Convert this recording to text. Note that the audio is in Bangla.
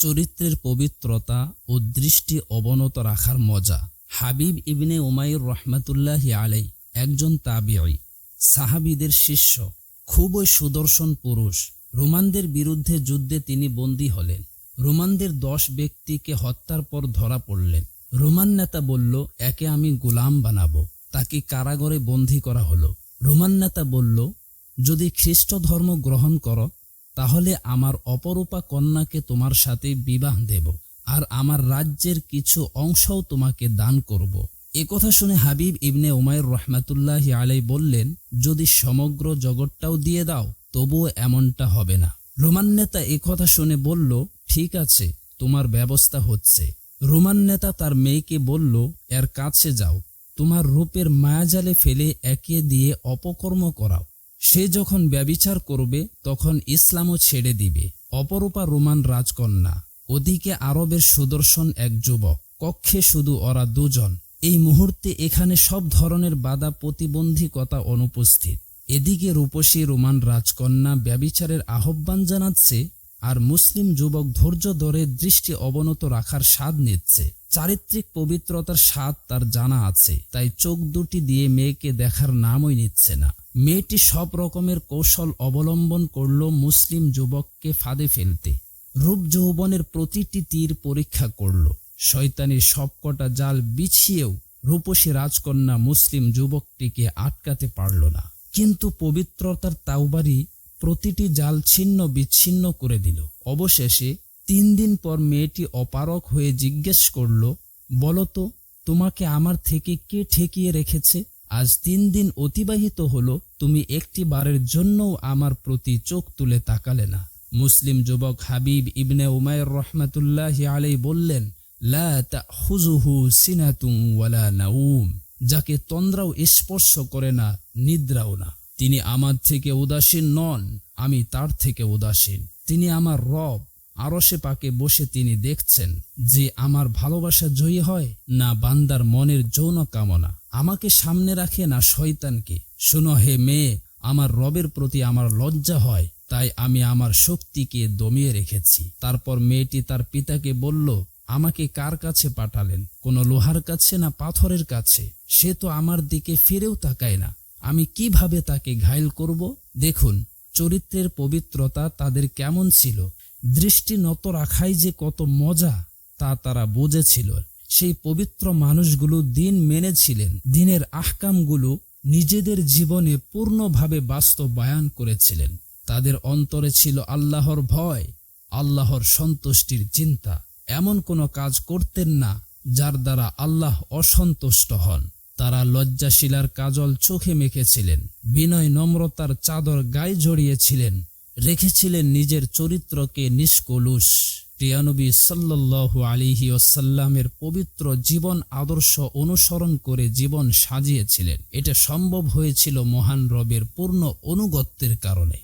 চরিত্রের পবিত্রতা ও দৃষ্টি অবনত রাখার মজা। হাবিব ইবনে উমাইর রহমাতুল্লাহি আলাই একজন তাবিঈ, সাহাবীদের শিষ্য, খুবই সুদর্শন পুরুষ। রোমানদের বিরুদ্ধে যুদ্ধে তিনি বন্দী হলেন। রোমানদের 10 ব্যক্তিকে হত্যার পর ধরা পড়লেন। রোমান নেতা বলল, একে আমি গোলাম বানাবো। তাকে কারাগারে বন্দী করা হলো। রোমান নেতা বলল, যদি খ্রিস্ট ধর্ম গ্রহণ করো তাহলে আমার অপরূপা কন্যাকে তোমার সাথে বিবাহ দেব, আর আমার রাজ্যের কিছু অংশও তোমাকে দান করব। একথা শুনে হাবিব ইবনে উমাইর রহমাতুল্লাহি আলাই বললেন, যদি সমগ্র জগৎটাও দিয়ে দাও তবুও এমনটা হবে না। রোমান নেতা একথা শুনে বলল, ঠিক আছে, তোমার ব্যবস্থা হচ্ছে। রোমান নেতা তার মেয়েকে বলল, এর কাছে যাও, তোমার রূপের মায়াজালে ফেলে একে দিয়ে অপকর্ম করাও। সে যখন ব্যভিচার করবে তখন ইসলামও ছেড়ে দিবে। অপরূপা রোমান রাজকন্যা, ওদিকে আরবের সুদর্শন এক যুবক, কক্ষে শুধু ওরা দুজন। এই মুহূর্তে এখানে সব ধরনের বাধা প্রতিবন্ধকতা অনুপস্থিত। এদিকে রূপসী রোমান রাজকন্যা ব্যভিচারের আহ্বান জানাচ্ছে, আর মুসলিম যুবক ধৈর্য ধরে দৃষ্টি অবনত রাখার স্বাদ নিচ্ছে। চারিত্রিক পবিত্রতার স্বাদ তার জানা আছে, তাই চোখ দুটি দিয়ে মেয়েকে দেখার নামই নিচ্ছে না। মেয়েটি সব রকমের কৌশল অবলম্বন করল মুসলিম যুবককে ফাঁদে ফেলতে। রূপ যৌবনের প্রতিটি তীর পরীক্ষা করল। শয়তানির সবকটা জাল বিছিয়েও রূপসী রাজকন্যা মুসলিম যুবকটিকে আটকাতে পারল না। কিন্তু পবিত্রতার তাওবারি প্রতিটি জাল ছিন্ন বিচ্ছিন্ন করে দিল। অবশেষে 3 দিন পর মেয়েটি অপারক হয়ে জিজ্ঞেস করল, বলতো, তোমাকে আমার থেকে কে ঠেকিয়ে রেখেছে? আজ 3 দিন অতিবাহিত হলো, তুমি একটি বারের জন্যও আমার প্রতি চোখ তুলে তাকালে না। মুসলিম যুবক হাবিব ইবনে উমাইর রহমাতুল্লাহি আলাই বললেন, লা তাখুযুহু সিনাতুন ওয়ালা নাউম, যাকে তন্দ্রাও স্পর্শ করে না, নিদ্রাও না। তিনি আমার থেকে উদাসীন নন, আমি তার থেকে উদাসীন। তিনি আমার রব, আরশে পাকে বসে তিনি দেখছেন যে আমার ভালোবাসা জয়ী হয় না বান্দার মনের যৌন কামনা। আমাকে সামনে রাখে না শয়তানকে। শোনো হে মেয়ে, আমার রবের প্রতি আমার লজ্জা হয়, তাই আমি আমার শক্তিকে দমিয়ে রেখেছি। তারপর মেয়েটি তার পিতাকে বলল, আমাকে কার কাছে পাঠালেন? কোনো লোহার কাছে না পাথরের কাছে? সে তো আমার দিকে ফিরেও তাকায় না, আমি কিভাবে তাকে ঘায়েল করব? দেখুন চরিত্রের পবিত্রতা তাদের কেমন ছিল। দৃষ্টি নত রাখাই যে কত মজা তা তারা বুঝেছিল। সেই পবিত্র মানুষগুলো দিন মেনেছিলেন, দিনের আহকামগুলো নিজেদের জীবনে পূর্ণভাবে বাস্তবায়ন করেছিলেন। তাদের অন্তরে ছিল আল্লাহর ভয়, আল্লাহর সন্তুষ্টির চিন্তা। এমন কোনো কাজ করতেন না যার দ্বারা আল্লাহ অসন্তুষ্ট হন। তারা লজ্জাশীলার কাজল চোখে মেখেছিলেন, বিনয় নম্রতার চাদর গায়ে জড়িয়েছিলেন, রেখেছিলেন নিজের চরিত্রকে নিষ্কলুষ। প্রিয় নবী সাল্লাল্লাহু আলাইহি ওয়াসাল্লামের পবিত্র জীবন আদর্শ অনুসরণ করে জীবন সাজিয়েছিলেন। এটা সম্ভব হয়েছিল মহান রবের পূর্ণ অনুগত্যের কারণে।